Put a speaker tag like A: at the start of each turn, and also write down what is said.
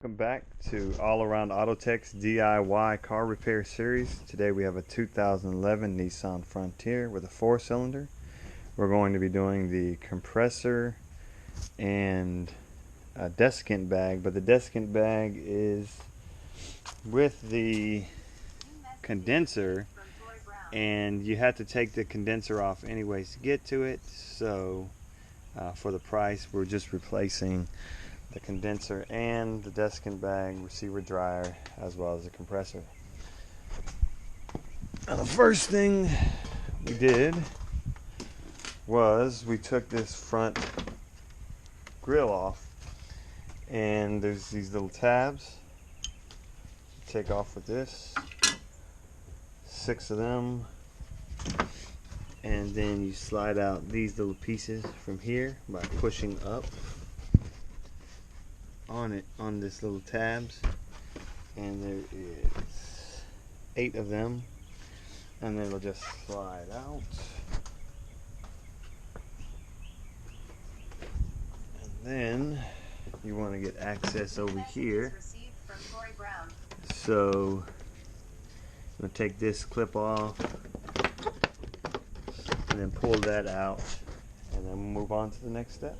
A: Welcome back to All Around Auto Tech's DIY car repair series. Today we have a 2011 Nissan Frontier with a 4-cylinder. We're going to be doing the compressor and a desiccant bag, but the desiccant bag is with the condenser, and you have to take the condenser off anyways to get to it. So for the price, we're just replacing the condenser and the desiccant bag, receiver, dryer, as well as the compressor. Now, the first thing we did was we took this front grill off, and there's these little tabs. Take off with this, 6 of them, and then you slide out these little pieces from here by pushing up on this little tabs, and there is 8 of them, and then it'll just slide out. And then you want to get access over here, so I'm going to take this clip off and then pull that out, and then move on to the next step.